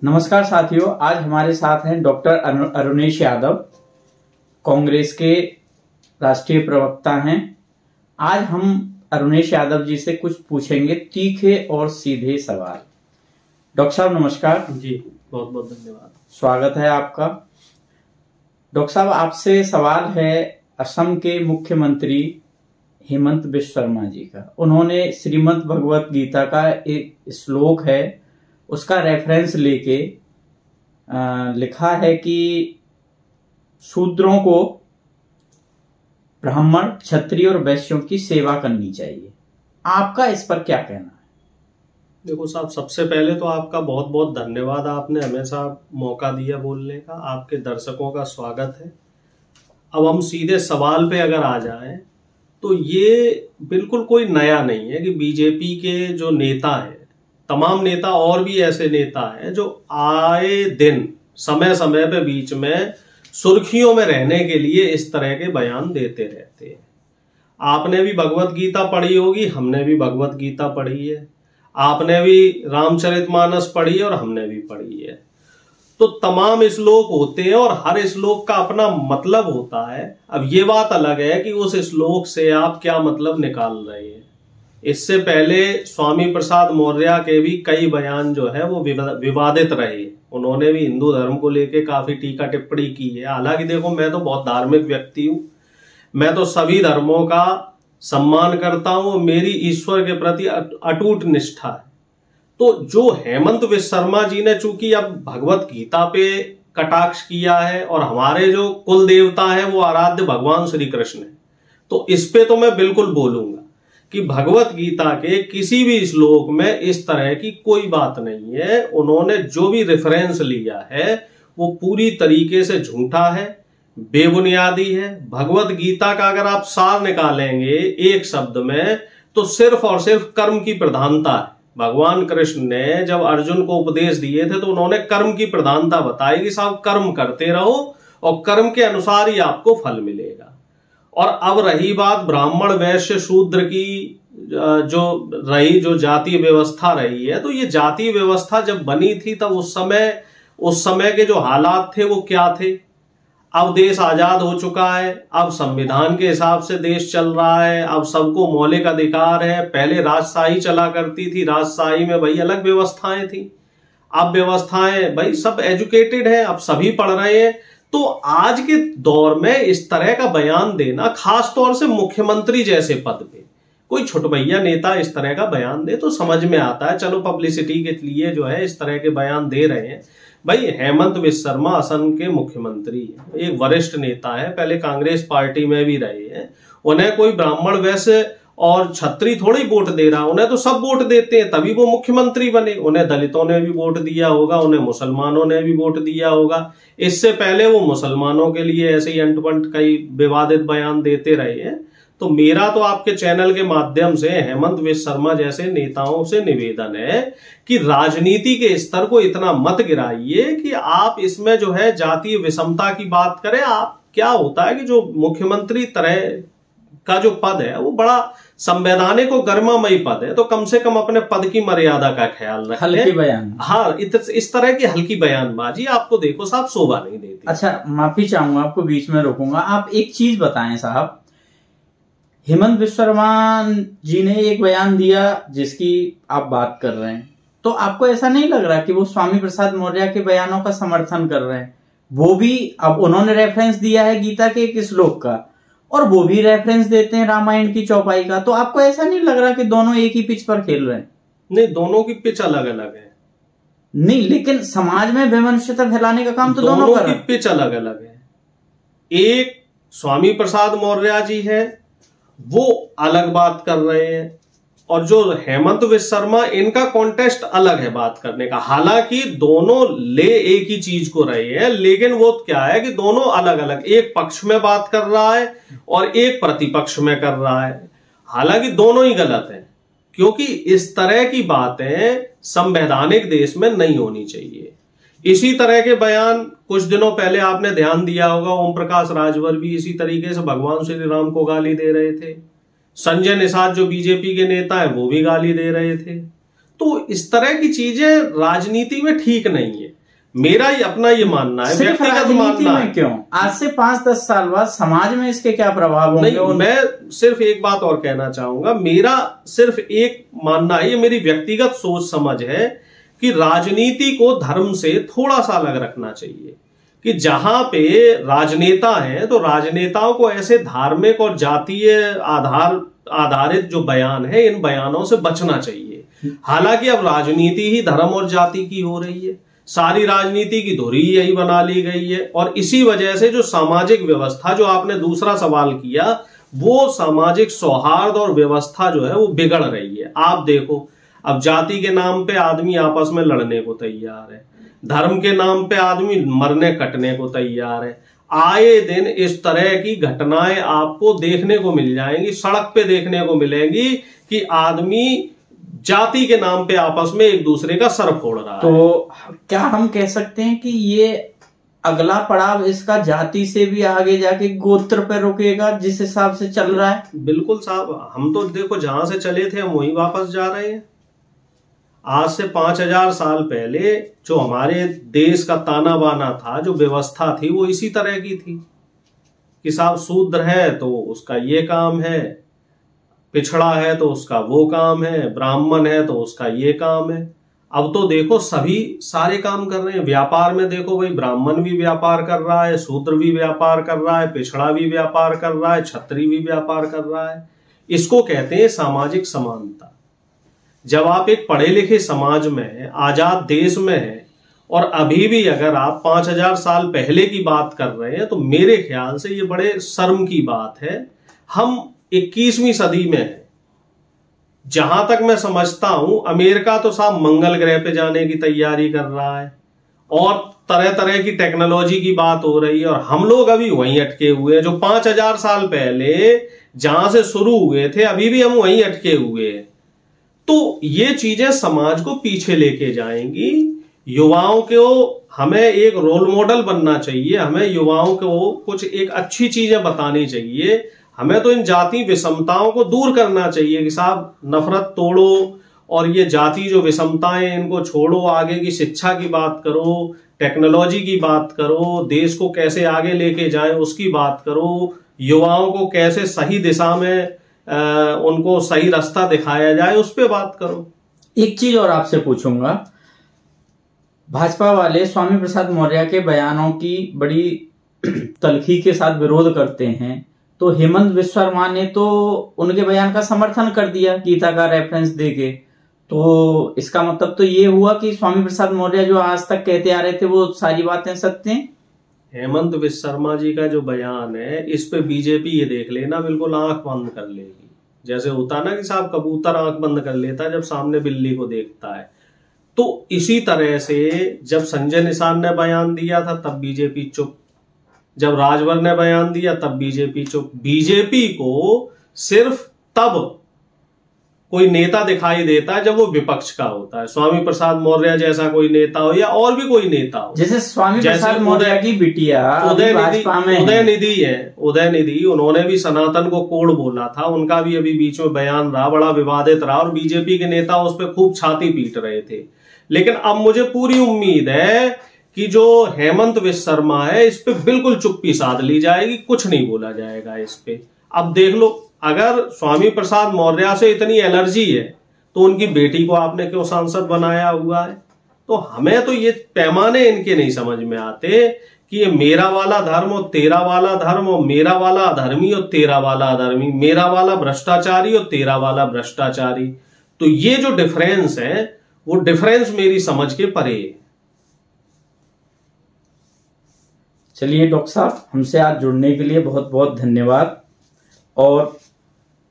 नमस्कार साथियों, आज हमारे साथ हैं डॉक्टर अरुणेश यादव, कांग्रेस के राष्ट्रीय प्रवक्ता हैं। आज हम अरुणेश यादव जी से कुछ पूछेंगे तीखे और सीधे सवाल। डॉक्टर साहब नमस्कार। जी बहुत बहुत धन्यवाद, स्वागत है आपका। डॉक्टर साहब आपसे सवाल है असम के मुख्यमंत्री हेमंत बिश्व शर्मा जी का। उन्होंने श्रीमद् भगवत गीता का एक श्लोक है, उसका रेफरेंस लेके लिखा है कि शूद्रों को ब्राह्मण, क्षत्रिय और वैश्यों की सेवा करनी चाहिए। आपका इस पर क्या कहना है? देखो साहब, सबसे पहले तो आपका बहुत बहुत धन्यवाद। आपने हमेशा मौका दिया बोलने का। आपके दर्शकों का स्वागत है। अब हम सीधे सवाल पे अगर आ जाएं तो ये बिल्कुल कोई नया नहीं है कि बीजेपी के जो नेता हैं, तमाम नेता और भी ऐसे नेता हैं जो आए दिन समय समय पे बीच में सुर्खियों में रहने के लिए इस तरह के बयान देते रहते हैं। आपने भी भगवत गीता पढ़ी होगी, हमने भी भगवत गीता पढ़ी है, आपने भी रामचरितमानस पढ़ी है और हमने भी पढ़ी है। तो तमाम श्लोक होते हैं और हर श्लोक का अपना मतलब होता है। अब ये बात अलग है कि उस श्लोक से आप क्या मतलब निकाल रहे हैं। इससे पहले स्वामी प्रसाद मौर्य के भी कई बयान जो है वो विवादित रहे। उन्होंने भी हिंदू धर्म को लेके काफी टीका टिप्पणी की है। हालांकि देखो, मैं तो बहुत धार्मिक व्यक्ति हूं, मैं तो सभी धर्मों का सम्मान करता हूं, मेरी ईश्वर के प्रति अटूट निष्ठा है। तो जो हेमंत बिश्व शर्मा जी ने चूंकि अब भगवत गीता पे कटाक्ष किया है और हमारे जो कुल देवता है वो आराध्य भगवान श्री कृष्ण है, तो इस पे तो मैं बिल्कुल बोलूंगा कि भगवत गीता के किसी भी श्लोक में इस तरह की कोई बात नहीं है। उन्होंने जो भी रेफरेंस लिया है वो पूरी तरीके से झूठा है, बेबुनियादी है। भगवत गीता का अगर आप सार निकालेंगे एक शब्द में तो सिर्फ और सिर्फ कर्म की प्रधानता है। भगवान कृष्ण ने जब अर्जुन को उपदेश दिए थे तो उन्होंने कर्म की प्रधानता बताई कि साहब कर्म करते रहो और कर्म के अनुसार ही आपको फल मिलेगा। और अब रही बात ब्राह्मण, वैश्य, शूद्र की जो जातीय व्यवस्था रही है, तो ये जातीय व्यवस्था जब बनी थी तब उस समय के जो हालात थे वो क्या थे। अब देश आजाद हो चुका है, अब संविधान के हिसाब से देश चल रहा है, अब सबको मौलिक अधिकार है। पहले राजशाही चला करती थी, राजशाही में भाई अलग व्यवस्थाएं थी। अब व्यवस्थाएं भाई सब एजुकेटेड है, अब सभी पढ़ रहे हैं। तो आज के दौर में इस तरह का बयान देना, खास तौर से मुख्यमंत्री जैसे पद पे कोई छुटभैया नेता इस तरह का बयान दे तो समझ में आता है, चलो पब्लिसिटी के लिए जो है इस तरह के बयान दे रहे हैं। भाई हेमंत बिश्व शर्मा असम के मुख्यमंत्री हैं, एक वरिष्ठ नेता है, पहले कांग्रेस पार्टी में भी रहे हैं। उन्हें कोई ब्राह्मण, वैश्य और छत्री थोड़ी वोट दे रहा, उन्हें तो सब वोट देते हैं तभी वो मुख्यमंत्री बने। उन्हें दलितों ने भी वोट दिया होगा, उन्हें मुसलमानों ने भी वोट दिया होगा। इससे पहले वो मुसलमानों के लिए ऐसे ही अंट-पंट कई विवादित बयान देते रहे हैं। तो मेरा तो आपके चैनल के माध्यम से हेमंत बिश्व शर्मा जैसे नेताओं से निवेदन है कि राजनीति के स्तर को इतना मत गिराइए कि आप इसमें जो है जातीय विषमता की बात करें। आप क्या होता है कि जो मुख्यमंत्री तरह का जो पद है वो बड़ा संवैधानिक और गरिमामयी पद है, तो कम से कम अपने पद की मर्यादा का ख्याल रखें। हल्की बयान, हाँ, इस तरह की हल्की बयानबाजी आपको देखो साहब शोभा नहीं देती। अच्छा, माफी चाहूंगा, आपको बीच में रोकूंगा। आप एक चीज बताएं साहब, हेमंत बिश्व शर्मा जी ने एक बयान दिया जिसकी आप बात कर रहे हैं, तो आपको ऐसा नहीं लग रहा कि वो स्वामी प्रसाद मौर्य के बयानों का समर्थन कर रहे हैं? वो भी, अब उन्होंने रेफरेंस दिया है गीता के एक श्लोक का और वो भी रेफरेंस देते हैं रामायण की चौपाई का, तो आपको ऐसा नहीं लग रहा कि दोनों एक ही पिच पर खेल रहे हैं? नहीं, दोनों की पिच अलग अलग है। नहीं, लेकिन समाज में वैमनस्यता फैलाने का काम तो दोनों की पिच अलग अलग है। एक स्वामी प्रसाद मौर्य जी है, वो अलग बात कर रहे हैं, और जो हेमंत बिश्व शर्मा, इनका कॉन्टेस्ट अलग है बात करने का। हालांकि दोनों ले एक ही चीज को रहे हैं, लेकिन वो क्या है कि दोनों अलग अलग, एक पक्ष में बात कर रहा है और एक प्रतिपक्ष में कर रहा है। हालांकि दोनों ही गलत हैं, क्योंकि इस तरह की बातें संवैधानिक देश में नहीं होनी चाहिए। इसी तरह के बयान कुछ दिनों पहले आपने ध्यान दिया होगा, ओम प्रकाश राजभर भी इसी तरीके से भगवान श्री राम को गाली दे रहे थे। संजय निषाद जो बीजेपी के नेता है वो भी गाली दे रहे थे। तो इस तरह की चीजें राजनीति में ठीक नहीं है। मेरा ही अपना ये मानना है, व्यक्तिगत मानना है। क्यों आज से 5-10 साल बाद समाज में इसके क्या प्रभाव होंगे? नहीं, मैं सिर्फ एक बात और कहना चाहूंगा। मेरा सिर्फ एक मानना है, ये मेरी व्यक्तिगत सोच समझ है कि राजनीति को धर्म से थोड़ा सा अलग रखना चाहिए। कि जहां पे राजनेता हैं तो राजनेताओं को ऐसे धार्मिक और जातीय आधारित जो बयान है, इन बयानों से बचना चाहिए। हालांकि अब राजनीति ही धर्म और जाति की हो रही है, सारी राजनीति की धुरी यही बना ली गई है, और इसी वजह से जो सामाजिक व्यवस्था, जो आपने दूसरा सवाल किया, वो सामाजिक सौहार्द और व्यवस्था जो है वो बिगड़ रही है। आप देखो, अब जाति के नाम पे आदमी आपस में लड़ने को तैयार है, धर्म के नाम पे आदमी मरने कटने को तैयार है। आए दिन इस तरह की घटनाएं आपको देखने को मिल जाएंगी, सड़क पे देखने को मिलेंगी कि आदमी जाति के नाम पे आपस में एक दूसरे का सर फोड़ रहा है। तो क्या हम कह सकते हैं कि ये अगला पड़ाव इसका जाति से भी आगे जाके गोत्र पे रुकेगा, जिस हिसाब से चल रहा है? बिल्कुल साहब, हम तो देखो जहां से चले थे हम वहीं वापस जा रहे हैं। आज से 5000 साल पहले जो हमारे देश का ताना बाना था, जो व्यवस्था थी, वो इसी तरह की थी कि साहब शूद्र है तो उसका ये काम है, पिछड़ा है तो उसका वो काम है, ब्राह्मण है तो उसका ये काम है। अब तो देखो सभी सारे काम कर रहे हैं। व्यापार में देखो भाई, ब्राह्मण भी व्यापार कर रहा है, शूद्र भी व्यापार कर रहा है, पिछड़ा भी व्यापार कर रहा है, क्षत्रिय भी व्यापार कर रहा है। इसको कहते हैं सामाजिक समानता। जब आप एक पढ़े लिखे समाज में, आजाद देश में हैं, और अभी भी अगर आप 5000 साल पहले की बात कर रहे हैं, तो मेरे ख्याल से ये बड़े शर्म की बात है। हम 21वीं सदी में है। जहां तक मैं समझता हूं, अमेरिका तो साहब मंगल ग्रह पे जाने की तैयारी कर रहा है और तरह तरह की टेक्नोलॉजी की बात हो रही है, और हम लोग अभी वहीं अटके हुए हैं। जो 5000 साल पहले जहां से शुरू हुए थे, अभी भी हम वहीं अटके हुए हैं। तो ये चीजें समाज को पीछे लेके जाएंगी। युवाओं को हमें एक रोल मॉडल बनना चाहिए, हमें युवाओं को कुछ एक अच्छी चीजें बतानी चाहिए। हमें तो इन जाति विषमताओं को दूर करना चाहिए कि साहब नफरत तोड़ो, और ये जाति जो विषमताएं इनको छोड़ो, आगे की शिक्षा की बात करो, टेक्नोलॉजी की बात करो, देश को कैसे आगे लेके जाए उसकी बात करो, युवाओं को कैसे सही दिशा में उनको सही रास्ता दिखाया जाए उस पर बात करो। एक चीज और आपसे पूछूंगा, भाजपा वाले स्वामी प्रसाद मौर्य के बयानों की बड़ी तल्खी के साथ विरोध करते हैं, तो हेमंत विश्व शर्मा ने तो उनके बयान का समर्थन कर दिया गीता का रेफरेंस देके। तो इसका मतलब तो ये हुआ कि स्वामी प्रसाद मौर्य जो आज तक कहते आ रहे थे वो सारी बातें सत्य हैं। हेमंत विश्व शर्मा जी का जो बयान है, इस पे बीजेपी ये देख लेना बिल्कुल आंख बंद कर लेगी। जैसे होता ना कि साहब कबूतर आंख बंद कर लेता है जब सामने बिल्ली को देखता है, तो इसी तरह से जब संजय निषाद ने बयान दिया था तब बीजेपी चुप, जब राजभर ने बयान दिया तब बीजेपी चुप। बीजेपी को सिर्फ तब कोई नेता दिखाई देता है जब वो विपक्ष का होता है। स्वामी प्रसाद मौर्य जैसा कोई नेता हो या और भी कोई नेता हो, जैसे स्वामी प्रसाद मौर्य की बिटिया उदयनिधि है, उदयनिधि, उन्होंने भी सनातन को कोड़ बोला था, उनका भी अभी बीच में बयान रहा, बड़ा विवादित रहा, और बीजेपी के नेता उस पर खूब छाती पीट रहे थे। लेकिन अब मुझे पूरी उम्मीद है कि जो हेमंत विश्व शर्मा है, इस पे बिल्कुल चुप्पी साध ली जाएगी, कुछ नहीं बोला जाएगा इस पे। अब देख लो, अगर स्वामी प्रसाद मौर्य से इतनी एलर्जी है तो उनकी बेटी को आपने क्यों सांसद बनाया हुआ है? तो हमें तो ये पैमाने इनके नहीं समझ में आते कि ये मेरा वाला धर्म और तेरा वाला धर्म, और मेरा वाला अधर्मी और तेरा वाला अधर्मी, मेरा वाला भ्रष्टाचारी और तेरा वाला भ्रष्टाचारी। तो ये जो डिफरेंस है वो डिफरेंस मेरी समझ के परे है। चलिए डॉक्टर साहब, हमसे आज जुड़ने के लिए बहुत बहुत धन्यवाद, और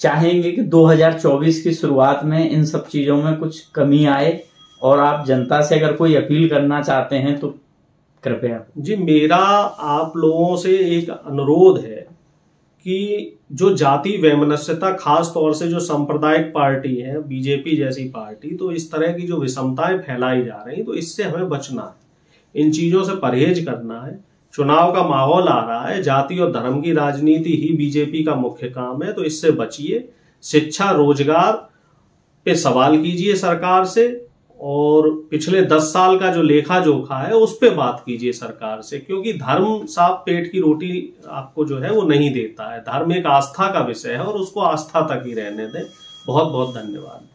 चाहेंगे कि 2024 की शुरुआत में इन सब चीजों में कुछ कमी आए, और आप जनता से अगर कोई अपील करना चाहते हैं तो कृपया। जी, मेरा आप लोगों से एक अनुरोध है कि जो जाति वैमनस्यता, खास तौर से जो सांप्रदायिक पार्टी है, बीजेपी जैसी पार्टी, तो इस तरह की जो विषमताएं फैलाई जा रही, तो इससे हमें बचना है, इन चीजों से परहेज करना है। चुनाव का माहौल आ रहा है, जाति और धर्म की राजनीति ही बीजेपी का मुख्य काम है, तो इससे बचिए। शिक्षा, रोजगार पे सवाल कीजिए सरकार से, और पिछले 10 साल का जो लेखा जोखा है उस पे बात कीजिए सरकार से, क्योंकि धर्म साहब पेट की रोटी आपको जो है वो नहीं देता है। धर्म एक आस्था का विषय है और उसको आस्था तक ही रहने दें। बहुत बहुत धन्यवाद।